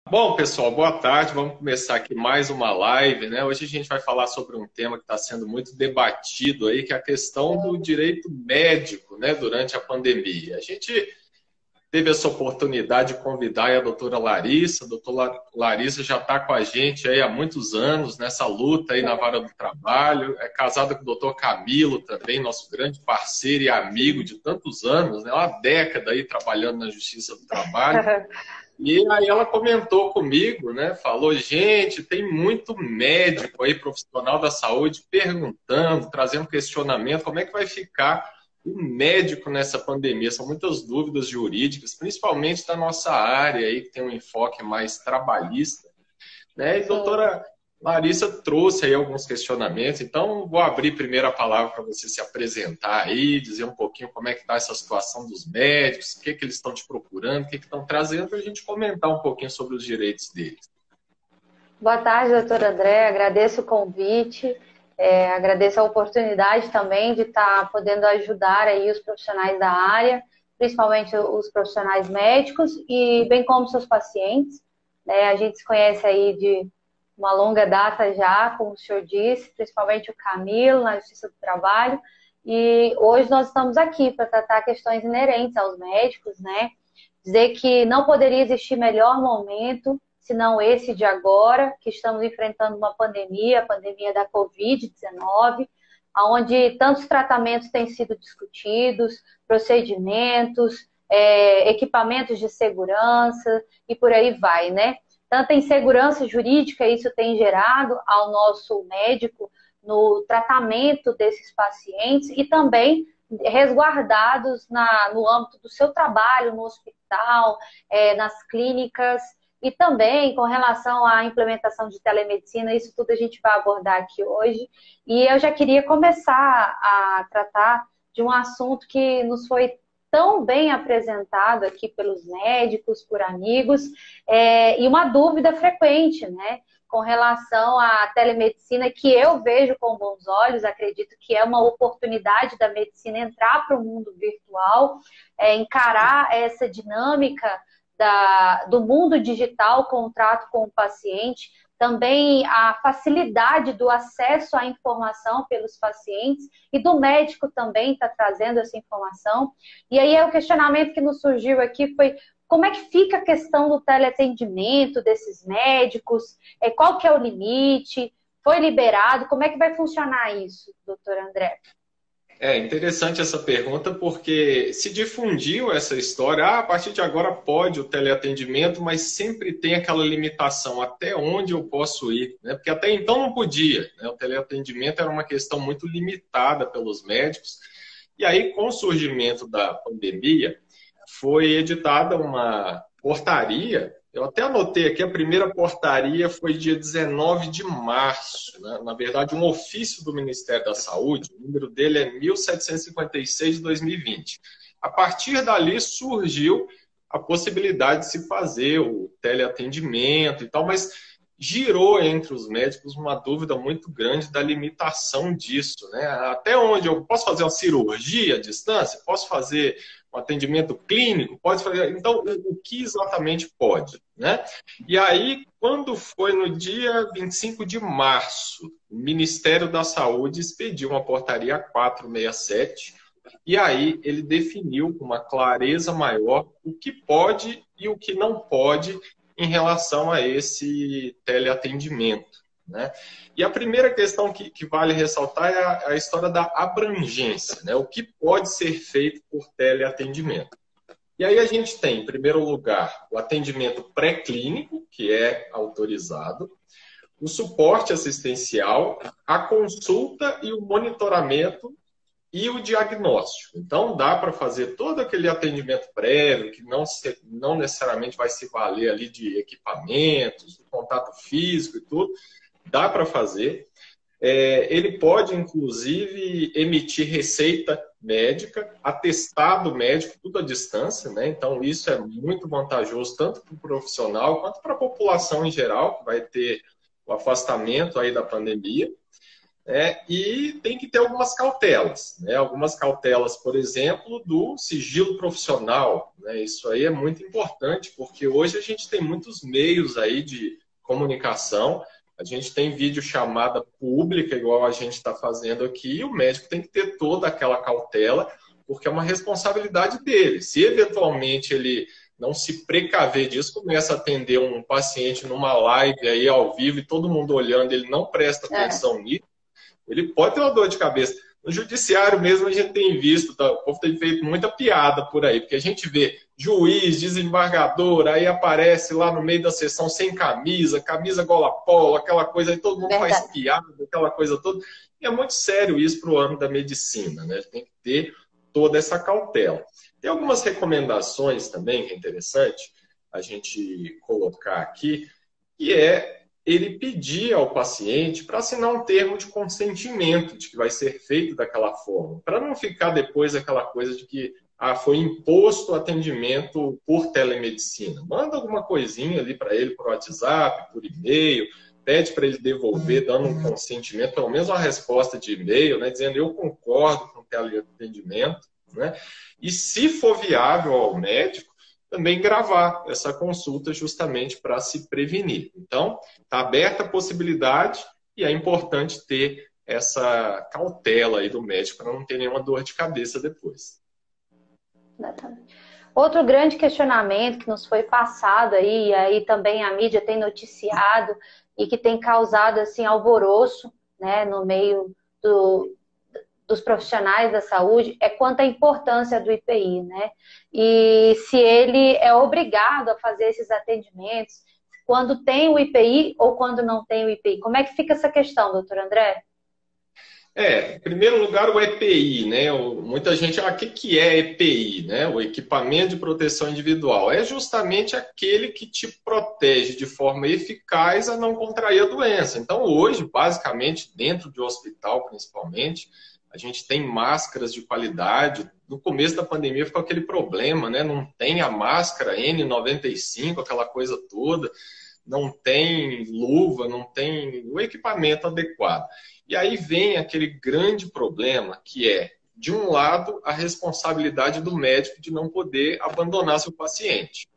Bom, pessoal, boa tarde. Vamos começar aqui mais uma live, né? Hoje a gente vai falar sobre um tema que está sendo muito debatido aí, que é a questão do direito médico, né, durante a pandemia. A gente teve essa oportunidade de convidar aí a doutora Larissa. A doutora Larissa já está com a gente aí há muitos anos nessa luta aí na vara do trabalho. É casada com o doutor Camilo também, nosso grande parceiro e amigo de tantos anos, né? Uma década aí trabalhando na Justiça do Trabalho. E aí ela comentou comigo, né? Falou, gente, tem muito médico aí, profissional da saúde, perguntando, trazendo questionamento, como é que vai ficar o médico nessa pandemia? São muitas dúvidas jurídicas, principalmente da nossa área aí, que tem um enfoque mais trabalhista, né? E doutora Larissa trouxe aí alguns questionamentos, então vou abrir primeiro a palavra para você se apresentar aí, dizer um pouquinho como é que está essa situação dos médicos, o que, que eles estão te procurando, o que, que estão trazendo, para a gente comentar um pouquinho sobre os direitos deles. Boa tarde, doutora André. Agradeço o convite, agradeço a oportunidade também de estar podendo ajudar aí os profissionais da área, principalmente os profissionais médicos e bem como seus pacientes. A gente se conhece aí de uma longa data já, como o senhor disse, principalmente o Camilo, na Justiça do Trabalho, e hoje nós estamos aqui para tratar questões inerentes aos médicos, né? Dizer que não poderia existir melhor momento senão esse de agora, que estamos enfrentando uma pandemia, a pandemia da Covid-19, onde tantos tratamentos têm sido discutidos, procedimentos, equipamentos de segurança e por aí vai, né? Tanta insegurança jurídica isso tem gerado ao nosso médico no tratamento desses pacientes e também resguardados no âmbito do seu trabalho, no hospital, nas clínicas, e também com relação à implementação de telemedicina, isso tudo a gente vai abordar aqui hoje. E eu já queria começar a tratar de um assunto que nos foi tão bem apresentado aqui pelos médicos, por amigos, e uma dúvida frequente, né? Com relação à telemedicina, que eu vejo com bons olhos, acredito que é uma oportunidade da medicina entrar para o mundo virtual, encarar essa dinâmica do mundo digital, contrato com o paciente, também a facilidade do acesso à informação pelos pacientes e do médico também está trazendo essa informação. E aí o questionamento que nos surgiu aqui foi: como é que fica a questão do teleatendimento desses médicos? Qual que é o limite? Foi liberado? Como é que vai funcionar isso, doutor André? É interessante essa pergunta porque se difundiu essa história, a partir de agora pode o teleatendimento, mas sempre tem aquela limitação, até onde eu posso ir, né? Porque até então não podia, né? O teleatendimento era uma questão muito limitada pelos médicos, e aí com o surgimento da pandemia foi editada uma portaria. Eu até anotei aqui, a primeira portaria foi dia 19 de março, né? Na verdade, um ofício do Ministério da Saúde, o número dele é 1756 de 2020. A partir dali surgiu a possibilidade de se fazer o teleatendimento e tal, mas girou entre os médicos uma dúvida muito grande da limitação disso, né? Até onde eu posso fazer uma cirurgia à distância? Posso fazer um atendimento clínico? Pode fazer. Então, o que exatamente pode, né? E aí, quando foi no dia 25 de março, o Ministério da Saúde expediu uma portaria 467, e aí ele definiu com uma clareza maior o que pode e o que não pode em relação a esse teleatendimento, né? E a primeira questão que vale ressaltar é a história da abrangência, né? O que pode ser feito por teleatendimento. E aí a gente tem, em primeiro lugar, o atendimento pré-clínico, que é autorizado, o suporte assistencial, a consulta e o monitoramento e o diagnóstico. Então, dá para fazer todo aquele atendimento prévio, que não necessariamente vai se valer ali de equipamentos, contato físico e tudo, dá para fazer. Ele pode, inclusive, emitir receita médica, atestado médico, tudo à distância, né? Então, isso é muito vantajoso, tanto para o profissional quanto para a população em geral, que vai ter o afastamento aí da pandemia. E tem que ter algumas cautelas, né? Algumas cautelas, por exemplo, do sigilo profissional, né? Isso aí é muito importante, porque hoje a gente tem muitos meios aí de comunicação, a gente tem videochamada pública, igual a gente está fazendo aqui, e o médico tem que ter toda aquela cautela, porque é uma responsabilidade dele. Se eventualmente ele não se precaver disso, começa a atender um paciente numa live aí ao vivo e todo mundo olhando, ele não presta atenção nisso, ele pode ter uma dor de cabeça. No judiciário mesmo a gente tem visto, tá? O povo tem feito muita piada por aí, porque a gente vê juiz, desembargador, aí aparece lá no meio da sessão sem camisa, camisa gola polo, aquela coisa, aí todo mundo faz piada, aquela coisa toda. E é muito sério isso para o âmbito da medicina, né? Tem que ter toda essa cautela. Tem algumas recomendações também, que é interessante a gente colocar aqui, que é ele pedir ao paciente para assinar um termo de consentimento de que vai ser feito daquela forma, para não ficar depois aquela coisa de que foi imposto o atendimento por telemedicina. Manda alguma coisinha ali para ele por WhatsApp, por e-mail, pede para ele devolver, dando um consentimento, pelo menos uma resposta de e-mail, né, dizendo eu concordo com o teleatendimento, né? E se for viável ao médico, também gravar essa consulta justamente para se prevenir. Então, está aberta a possibilidade e é importante ter essa cautela aí do médico para não ter nenhuma dor de cabeça depois. Exatamente. Outro grande questionamento que nos foi passado aí, e aí também a mídia tem noticiado e que tem causado assim alvoroço, né, no meio dos profissionais da saúde, é quanto à importância do IPI, né? E se ele é obrigado a fazer esses atendimentos quando tem o IPI ou quando não tem o IPI. Como é que fica essa questão, doutor André? Em primeiro lugar, o EPI, né? Muita gente, o que é EPI, né? O equipamento de proteção individual. É justamente aquele que te protege de forma eficaz a não contrair a doença. Então, hoje, basicamente, dentro de hospital, principalmente, a gente tem máscaras de qualidade. No começo da pandemia ficou aquele problema, né? Não tem a máscara N95, aquela coisa toda, não tem luva, não tem o equipamento adequado. E aí vem aquele grande problema que é, de um lado, a responsabilidade do médico de não poder abandonar seu paciente.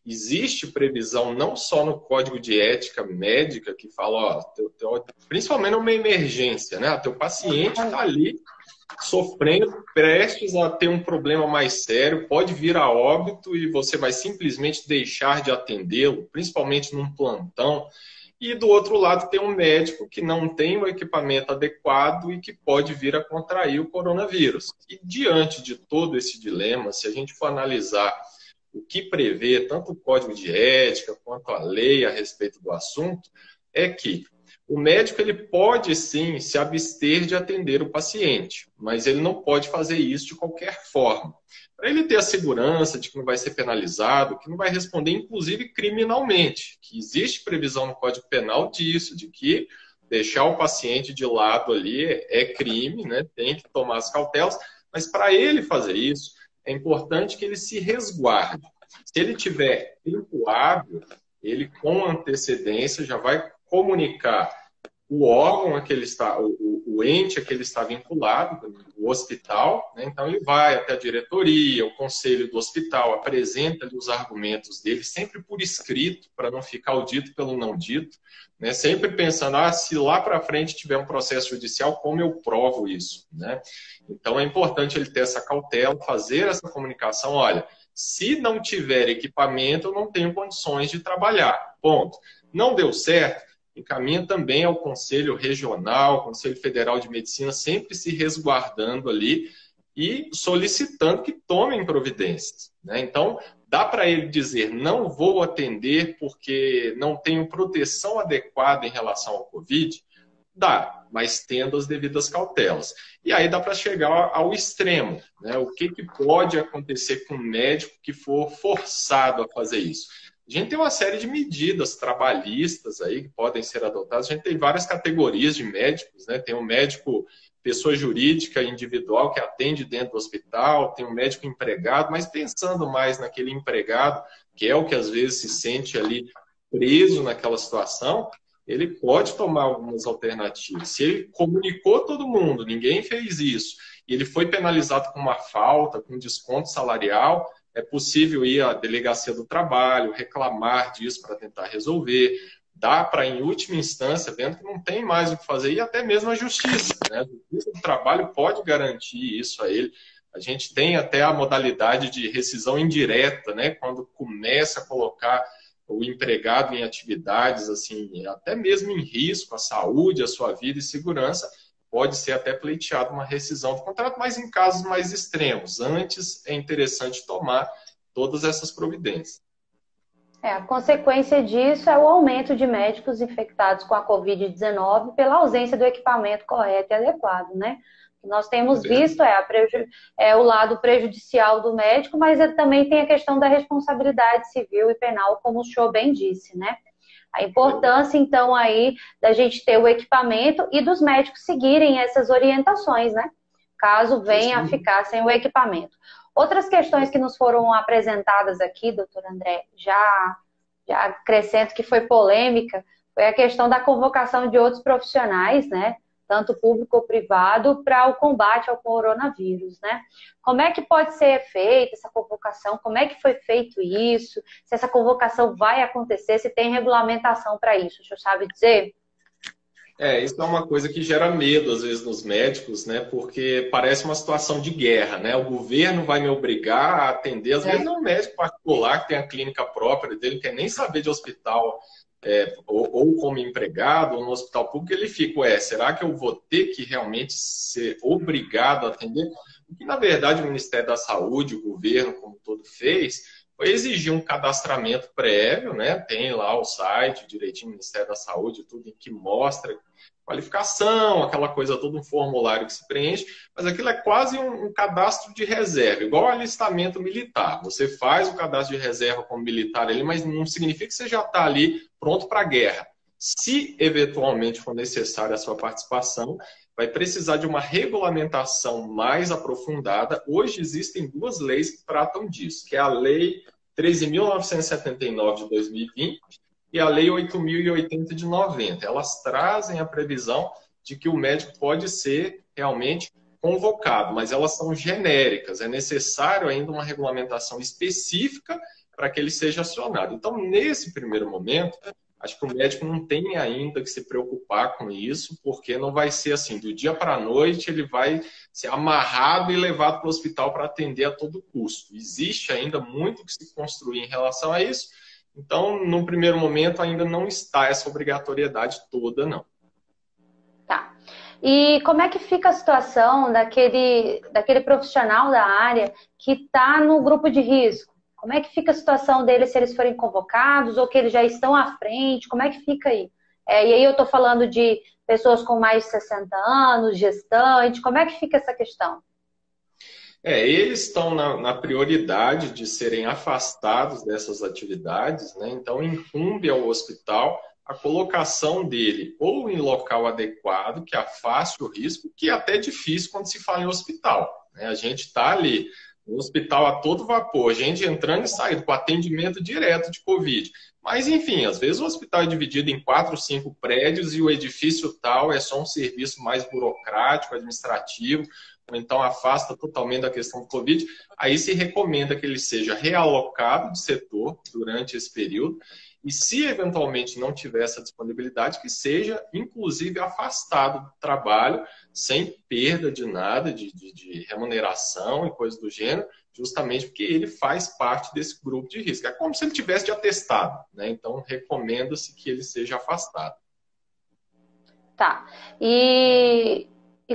Existe previsão não só no Código de Ética Médica que fala, principalmente numa emergência, né? Teu paciente está ali sofrendo, prestes a ter um problema mais sério, pode vir a óbito e você vai simplesmente deixar de atendê-lo, principalmente num plantão. E do outro lado tem um médico que não tem o equipamento adequado e que pode vir a contrair o coronavírus. E diante de todo esse dilema, se a gente for analisar o que prevê tanto o Código de Ética quanto a lei a respeito do assunto, é que o médico ele pode sim se abster de atender o paciente, mas ele não pode fazer isso de qualquer forma. Para ele ter a segurança de que não vai ser penalizado, que não vai responder, inclusive, criminalmente, que existe previsão no Código Penal disso, de que deixar o paciente de lado ali é crime, né? Tem que tomar as cautelas, mas para ele fazer isso, é importante que ele se resguarde. Se ele tiver tempo hábil, ele com antecedência já vai comunicar o órgão a que ele está, o ente a que ele está vinculado, o hospital, né? Então ele vai até a diretoria, o conselho do hospital, apresenta-lhe os argumentos dele, sempre por escrito, para não ficar o dito pelo não dito, né? Sempre pensando, se lá para frente tiver um processo judicial, como eu provo isso, né? Então é importante ele ter essa cautela, fazer essa comunicação, olha, se não tiver equipamento, eu não tenho condições de trabalhar, ponto. Não deu certo, encaminha também ao Conselho Regional, Conselho Federal de Medicina, sempre se resguardando ali e solicitando que tomem providências, né? Então, dá para ele dizer, não vou atender porque não tenho proteção adequada em relação ao Covid? Dá, mas tendo as devidas cautelas. E aí dá para chegar ao extremo, né? O que pode acontecer com um médico que for forçado a fazer isso? A gente tem uma série de medidas trabalhistas aí que podem ser adotadas. A gente tem várias categorias de médicos, né? Tem um médico, pessoa jurídica individual que atende dentro do hospital, tem um médico empregado, mas pensando mais naquele empregado, que é o que às vezes se sente ali preso naquela situação, ele pode tomar algumas alternativas. Se ele comunicou todo mundo, ninguém fez isso, e ele foi penalizado com uma falta, com desconto salarial, é possível ir à delegacia do trabalho, reclamar disso para tentar resolver. Dá para, em última instância, vendo que não tem mais o que fazer, e até mesmo a justiça, né? A justiça do trabalho pode garantir isso a ele. A gente tem até a modalidade de rescisão indireta, né? Quando começa a colocar o empregado em atividades, assim, até mesmo em risco, a saúde, a sua vida e segurança, pode ser até pleiteado uma rescisão do contrato, mas em casos mais extremos. Antes, é interessante tomar todas essas providências. A consequência disso é o aumento de médicos infectados com a Covid-19 pela ausência do equipamento correto e adequado, né? O que nós temos visto é o lado prejudicial do médico, mas também tem a questão da responsabilidade civil e penal, como o senhor bem disse, né? A importância, então, aí da gente ter o equipamento e dos médicos seguirem essas orientações, né? Caso venha a ficar sem o equipamento. Outras questões que nos foram apresentadas aqui, doutor André, já acrescento que foi polêmica, foi a questão da convocação de outros profissionais, né? Tanto público ou privado, para o combate ao coronavírus, né? Como é que pode ser feita essa convocação? Como é que foi feito isso? Se essa convocação vai acontecer, se tem regulamentação para isso, o senhor sabe dizer? Isso é uma coisa que gera medo, às vezes, nos médicos, né? Porque parece uma situação de guerra, né? O governo vai me obrigar a atender, às vezes, um médico particular que tem a clínica própria dele, não quer nem saber de hospital, ou como empregado, ou no hospital público, ele fica, será que eu vou ter que realmente ser obrigado a atender? O que, na verdade, o Ministério da Saúde, o governo como todo fez, foi exigir um cadastramento prévio, né? Tem lá o site direitinho, Ministério da Saúde, tudo em que mostra qualificação, aquela coisa toda, um formulário que se preenche, mas aquilo é quase um cadastro de reserva, igual alistamento militar. Você faz o cadastro de reserva como militar ali, mas não significa que você já está ali pronto para a guerra. Se eventualmente for necessária a sua participação, vai precisar de uma regulamentação mais aprofundada. Hoje existem duas leis que tratam disso, que é a Lei 13.979 de 2020 e a Lei 8.080 de 90. Elas trazem a previsão de que o médico pode ser realmente convocado, mas elas são genéricas. É necessário ainda uma regulamentação específica para que ele seja acionado. Então, nesse primeiro momento, acho que o médico não tem ainda que se preocupar com isso, porque não vai ser assim, do dia para a noite ele vai ser amarrado e levado para o hospital para atender a todo custo. Existe ainda muito que se construir em relação a isso, então, no primeiro momento, ainda não está essa obrigatoriedade toda, não. Tá. E como é que fica a situação daquele profissional da área que está no grupo de risco? Como é que fica a situação deles se eles forem convocados ou que eles já estão à frente? Como é que fica aí? E aí eu estou falando de pessoas com mais de 60 anos, gestante. Como é que fica essa questão? Eles estão na prioridade de serem afastados dessas atividades, né? Então, incumbe ao hospital a colocação dele ou em local adequado, que afaste o risco, que é até difícil quando se fala em hospital, né? A gente está ali no hospital a todo vapor, gente entrando e saindo com atendimento direto de Covid. Mas, enfim, às vezes o hospital é dividido em 4, 5 prédios e o edifício tal é só um serviço mais burocrático, administrativo, ou então afasta totalmente da questão do Covid. Aí se recomenda que ele seja realocado de setor durante esse período e, se eventualmente não tiver essa disponibilidade, que seja, inclusive, afastado do trabalho sem perda de nada, de remuneração e coisas do gênero, justamente porque ele faz parte desse grupo de risco. É como se ele tivesse de atestado, né? Então, recomenda-se que ele seja afastado. Tá. E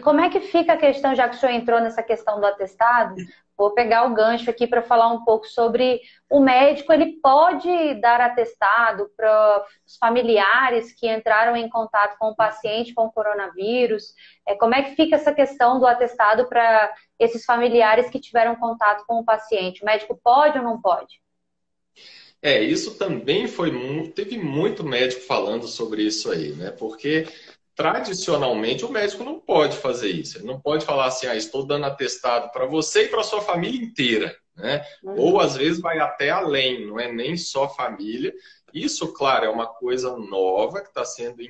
como é que fica a questão, já que o senhor entrou nessa questão do atestado, vou pegar o gancho aqui para falar um pouco sobre o médico, ele pode dar atestado para os familiares que entraram em contato com o paciente com coronavírus? Como é que fica essa questão do atestado para esses familiares que tiveram contato com o paciente? O médico pode ou não pode? Isso também teve muito médico falando sobre isso aí, né? Porque tradicionalmente o médico não pode fazer isso. Ele não pode falar assim, estou dando atestado para você e para sua família inteira, né? Ou às vezes vai até além, não é nem só família. Isso, claro, é uma coisa nova que está sendo,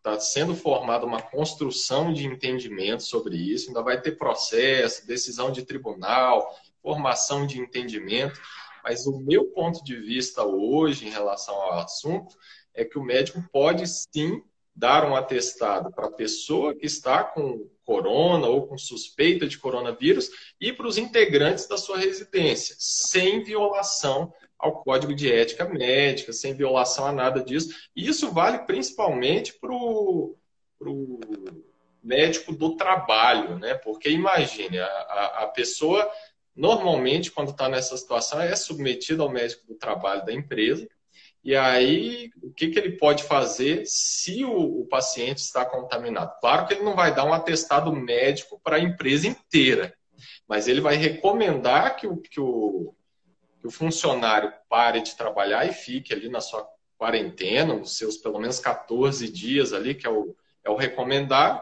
tá sendo formada uma construção de entendimento sobre isso. Ainda vai ter processo, decisão de tribunal, formação de entendimento. Mas o meu ponto de vista hoje em relação ao assunto é que o médico pode sim dar um atestado para a pessoa que está com corona ou com suspeita de coronavírus e para os integrantes da sua residência, sem violação ao Código de Ética Médica, sem violação a nada disso. E isso vale principalmente para o médico do trabalho, né? Porque imagine, a pessoa normalmente, quando está nessa situação, é submetida ao médico do trabalho da empresa. E aí, o que ele pode fazer se o paciente está contaminado? Claro que ele não vai dar um atestado médico para a empresa inteira, mas ele vai recomendar que o funcionário pare de trabalhar e fique ali na sua quarentena, nos seus pelo menos 14 dias ali, que é o recomendado,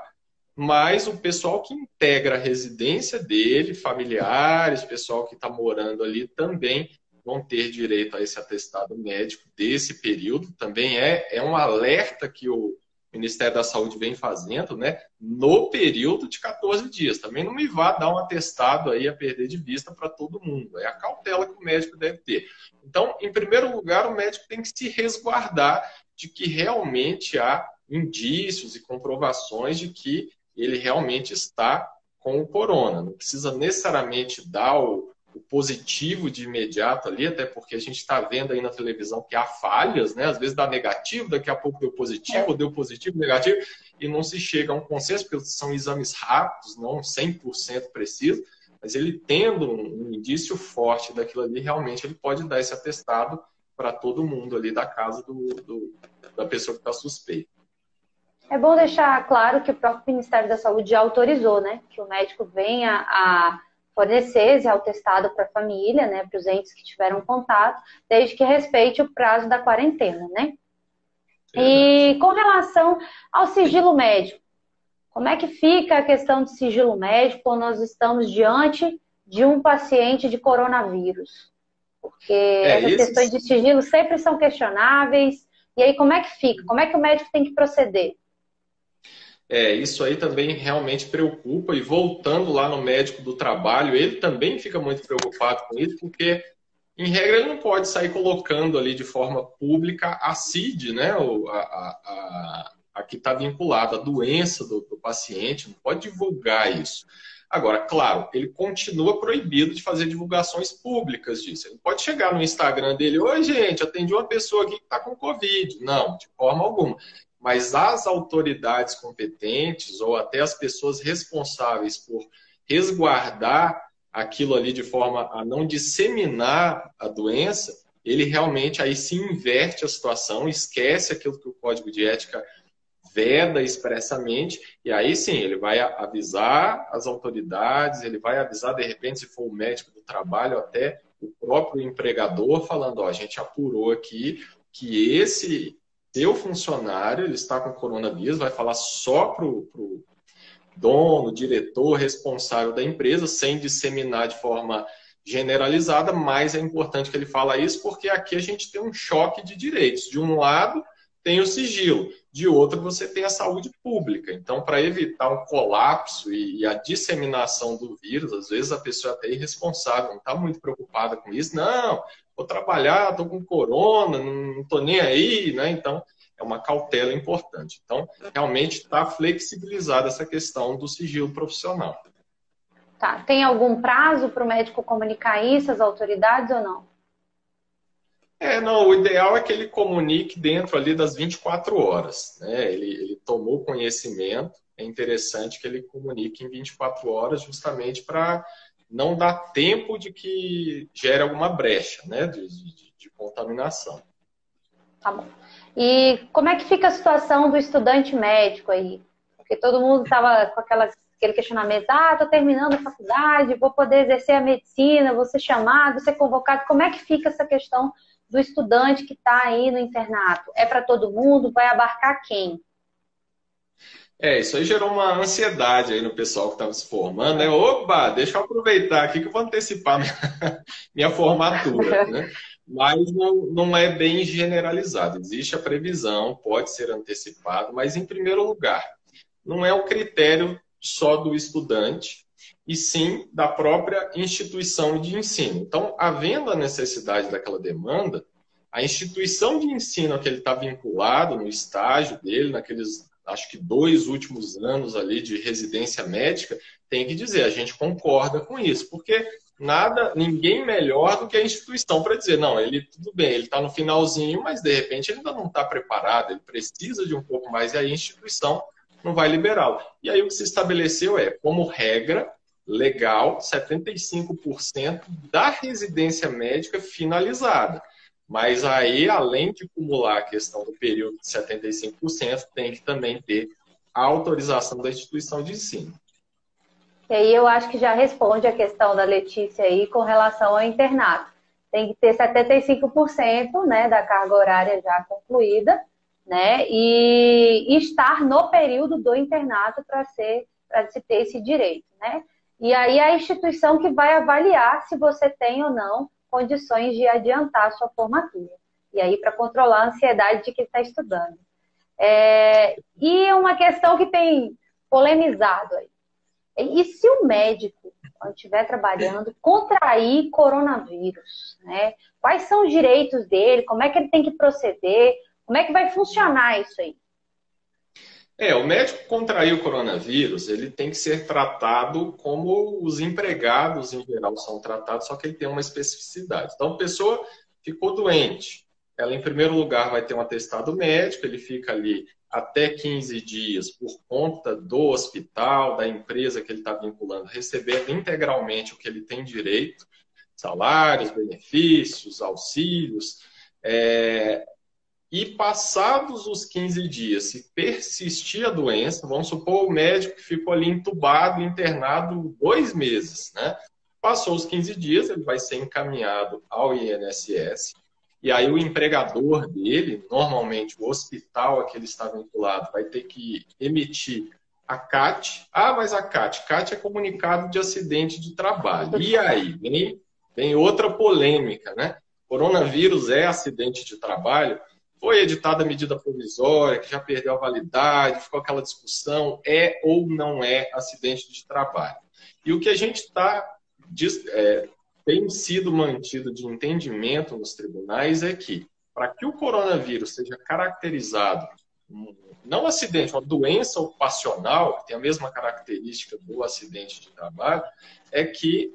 mas o pessoal que integra a residência dele, familiares, pessoal que está morando ali também vão ter direito a esse atestado médico desse período. Também é um alerta que o Ministério da Saúde vem fazendo, né, no período de 14 dias. Também não me vá dar um atestado aí a perder de vista para todo mundo. É a cautela que o médico deve ter. Então, em primeiro lugar, o médico tem que se resguardar de que realmente há indícios e comprovações de que ele realmente está com o corona. Não precisa necessariamente dar o positivo de imediato ali, até porque a gente está vendo aí na televisão que há falhas, né? Às vezes dá negativo, daqui a pouco deu positivo, deu positivo, negativo, e não se chega a um consenso, porque são exames rápidos, não 100% precisos, mas ele tendo um indício forte daquilo ali, realmente ele pode dar esse atestado para todo mundo ali da casa da pessoa que está suspeita. É bom deixar claro que o próprio Ministério da Saúde já autorizou, né? Que o médico venha a fornecer esse atestado para a família, né? Para os entes que tiveram contato, desde que respeite o prazo da quarentena, né? E com relação ao sigilo médico, como é que fica a questão de sigilo médico quando nós estamos diante de um paciente de coronavírus? Porque essas questões de sigilo sempre são questionáveis. E aí, como é que fica? Como é que o médico tem que proceder? Isso aí também realmente preocupa. E voltando lá no médico do trabalho, ele também fica muito preocupado com isso, porque, em regra, ele não pode sair colocando ali de forma pública a CID, né? A que está vinculada à doença do paciente, não pode divulgar isso. Agora, claro, ele continua proibido de fazer divulgações públicas disso. Ele pode chegar no Instagram dele: oi, gente, atendi uma pessoa aqui que está com Covid. Não, de forma alguma. Mas as autoridades competentes ou até as pessoas responsáveis por resguardar aquilo ali de forma a não disseminar a doença, ele realmente aí se inverte a situação, esquece aquilo que o Código de Ética veda expressamente, e aí sim, ele vai avisar as autoridades, ele vai avisar, de repente, se for o médico do trabalho, até o próprio empregador, falando: ó, a gente apurou aqui que esse seu funcionário ele está com coronavírus, vai falar só para o dono, diretor, responsável da empresa, sem disseminar de forma generalizada, mas é importante que ele fale isso, porque aqui a gente tem um choque de direitos. De um lado, tem o sigilo, de outro, você tem a saúde pública. Então, para evitar um colapso e a disseminação do vírus, às vezes a pessoa é até irresponsável, não está muito preocupada com isso. Não, vou trabalhar, estou com corona, não estou nem aí, né? Então, é uma cautela importante. Então, realmente está flexibilizada essa questão do sigilo profissional. Tá. Tem algum prazo para o médico comunicar isso às autoridades ou não? Não, o ideal é que ele comunique dentro ali das 24 horas. Né? Ele tomou conhecimento, é interessante que ele comunique em 24 horas, justamente para não dar tempo de que gere alguma brecha, né, de contaminação. Tá bom. E como é que fica a situação do estudante médico aí? Porque todo mundo estava com aquele questionamento: estou terminando a faculdade, vou poder exercer a medicina, vou ser chamado, vou ser convocado. Como é que fica essa questão do estudante que está aí no internato? É para todo mundo? Vai abarcar quem? Isso aí gerou uma ansiedade aí no pessoal que estava se formando, né? Opa, deixa eu aproveitar aqui que eu vou antecipar minha formatura, né? Mas não é bem generalizado. Existe a previsão, pode ser antecipado, mas em primeiro lugar, não é o critério só do estudante, e sim da própria instituição de ensino. Então, havendo a necessidade daquela demanda, a instituição de ensino a que ele está vinculado, no estágio dele, naqueles, acho que 2 últimos anos ali de residência médica, tem que dizer, a gente concorda com isso, porque ninguém melhor do que a instituição para dizer, não, ele tudo bem, ele está no finalzinho, mas de repente ele ainda não está preparado, ele precisa de um pouco mais, e aí a instituição não vai liberá-lo. E aí o que se estabeleceu como regra legal, 75% da residência médica finalizada. Mas aí, além de acumular a questão do período de 75%, tem que também ter a autorização da instituição de ensino. E aí eu acho que já responde a questão da Letícia aí com relação ao internato. Tem que ter 75%, né, da carga horária já concluída, né, e estar no período do internato para se ter esse direito, né? E aí a instituição que vai avaliar se você tem ou não condições de adiantar a sua formatura. E aí para controlar a ansiedade de quem está estudando. E uma questão que tem polemizado aí. E se o médico, quando estiver trabalhando, contrair coronavírus, né? Quais são os direitos dele? Como é que ele tem que proceder? Como é que vai funcionar isso aí? O médico contrair o coronavírus, ele tem que ser tratado como os empregados em geral são tratados, só que ele tem uma especificidade. Então, a pessoa ficou doente, ela em primeiro lugar vai ter um atestado médico, ele fica ali até 15 dias por conta do hospital, da empresa que ele está vinculando, recebendo integralmente o que ele tem direito, salários, benefícios, auxílios. E passados os 15 dias, se persistir a doença, vamos supor o médico que ficou ali entubado, internado 2 meses, né? Passou os 15 dias, ele vai ser encaminhado ao INSS, e aí o empregador dele, normalmente o hospital a que ele está vinculado, vai ter que emitir a CAT. Mas a CAT é comunicado de acidente de trabalho. E aí, vem outra polêmica, né? Coronavírus é acidente de trabalho? Foi editada a medida provisória, que já perdeu a validade, ficou aquela discussão, é ou não é acidente de trabalho. E o que a gente tem sido mantido de entendimento nos tribunais é que, para que o coronavírus seja caracterizado, não acidente, uma doença ocupacional, que tem a mesma característica do acidente de trabalho, é que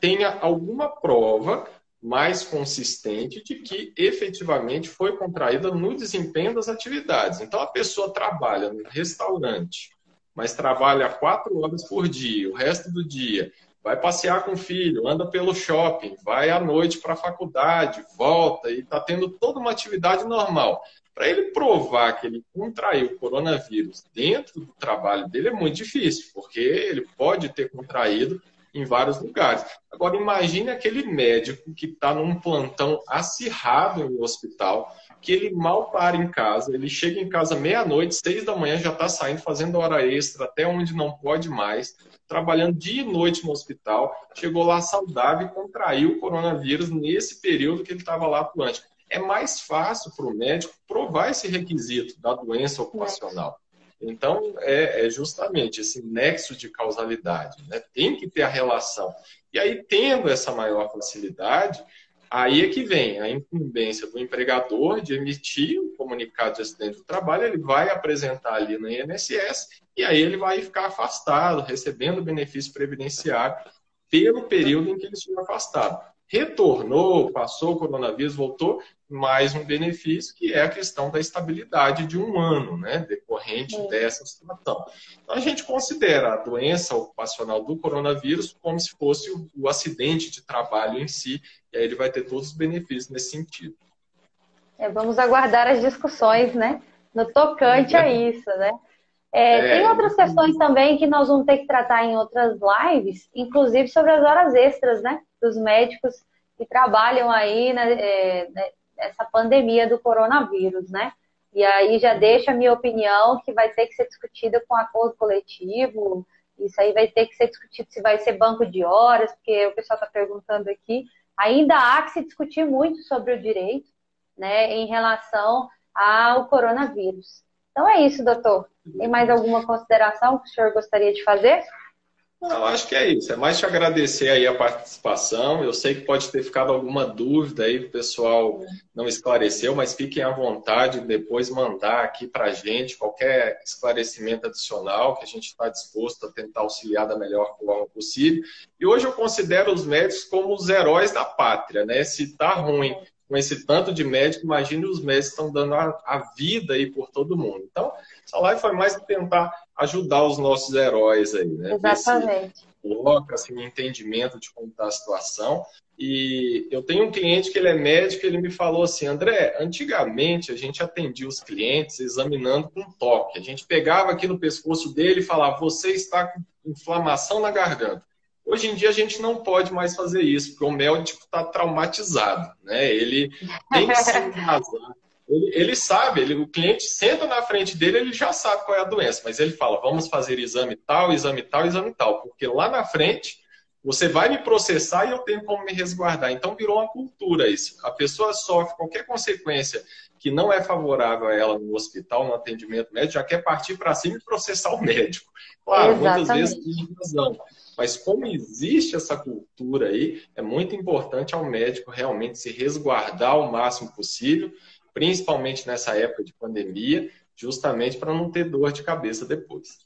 tenha alguma prova mais consistente de que efetivamente foi contraída no desempenho das atividades. Então, a pessoa trabalha no restaurante, mas trabalha 4 horas por dia, o resto do dia vai passear com o filho, anda pelo shopping, vai à noite para a faculdade, volta e está tendo toda uma atividade normal. Para ele provar que ele contraiu o coronavírus dentro do trabalho dele é muito difícil, porque ele pode ter contraído em vários lugares. Agora, imagine aquele médico que está num plantão acirrado no hospital, que ele mal para em casa, ele chega em casa meia-noite, 6 da manhã, já está saindo, fazendo hora extra, até onde não pode mais, trabalhando dia e noite no hospital, chegou lá saudável e contraiu o coronavírus nesse período que ele estava lá atuante. É mais fácil para o médico provar esse requisito da doença ocupacional. Então, é justamente esse nexo de causalidade, né? Tem que ter a relação. E aí, tendo essa maior facilidade, aí é que vem a incumbência do empregador de emitir um comunicado de acidente do trabalho, ele vai apresentar ali no INSS e aí ele vai ficar afastado, recebendo benefício previdenciário pelo período em que ele estiver afastado. Retornou, passou o coronavírus, voltou, mais um benefício, que é a questão da estabilidade de 1 ano, né, decorrente dessa situação. Então, a gente considera a doença ocupacional do coronavírus como se fosse o acidente de trabalho em si, e aí ele vai ter todos os benefícios nesse sentido. Vamos aguardar as discussões, né, no tocante a isso, né? Tem outras questões também que nós vamos ter que tratar em outras lives, inclusive sobre as horas extras, né, dos médicos que trabalham aí nessa pandemia do coronavírus, né? E aí já deixa a minha opinião que vai ter que ser discutida com acordo coletivo. Isso aí vai ter que ser discutido se vai ser banco de horas, porque o pessoal está perguntando aqui. Ainda há que se discutir muito sobre o direito, né, em relação ao coronavírus. Então é isso, doutor. Tem mais alguma consideração que o senhor gostaria de fazer? Eu acho que é isso. É mais te agradecer aí a participação. Eu sei que pode ter ficado alguma dúvida aí que o pessoal não esclareceu, mas fiquem à vontade de depois mandar aqui para a gente qualquer esclarecimento adicional que a gente está disposto a tentar auxiliar da melhor forma possível. E hoje eu considero os médicos como os heróis da pátria, né? Se está ruim com esse tanto de médico, imagine os médicos que estão dando a vida aí por todo mundo. Então, essa live foi mais para tentar ajudar os nossos heróis aí, né? Exatamente. Coloca assim, um entendimento de como está a situação. E eu tenho um cliente que ele é médico, ele me falou assim, André, antigamente a gente atendia os clientes examinando com toque. A gente pegava aqui no pescoço dele e falava, você está com inflamação na garganta. Hoje em dia a gente não pode mais fazer isso, porque o médico está traumatizado, né? Ele tem que se embasar. Ele sabe, o cliente senta na frente dele, ele já sabe qual é a doença, mas ele fala, vamos fazer exame tal, exame tal, exame tal, porque lá na frente você vai me processar e eu tenho como me resguardar. Então virou uma cultura isso. A pessoa sofre qualquer consequência que não é favorável a ela no hospital, no atendimento médico, já quer partir para cima e processar o médico. Claro, muitas vezes tem razão. Mas como existe essa cultura aí, é muito importante ao médico realmente se resguardar o máximo possível, principalmente nessa época de pandemia, justamente para não ter dor de cabeça depois.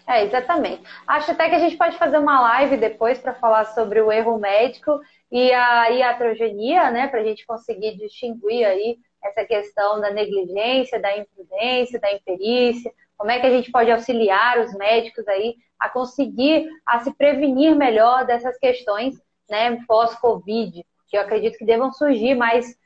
Exatamente. Acho até que a gente pode fazer uma live depois para falar sobre o erro médico e a iatrogenia, né, para a gente conseguir distinguir aí essa questão da negligência, da imprudência, da imperícia, como é que a gente pode auxiliar os médicos aí a conseguir a se prevenir melhor dessas questões, né, pós-Covid, que eu acredito que devam surgir mais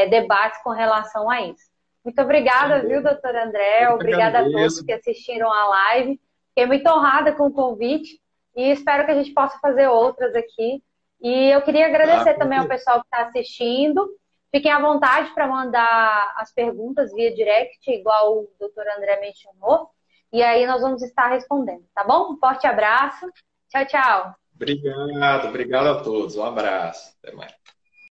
debates com relação a isso. Muito obrigada, viu, doutor André? Obrigada a todos que assistiram a live. Fiquei muito honrada com o convite e espero que a gente possa fazer outras aqui. E eu queria agradecer também ao pessoal que está assistindo. Fiquem à vontade para mandar as perguntas via direct, igual o doutor André mencionou. E aí nós vamos estar respondendo, tá bom? Um forte abraço. Tchau, tchau. Obrigado a todos. Um abraço. Até mais.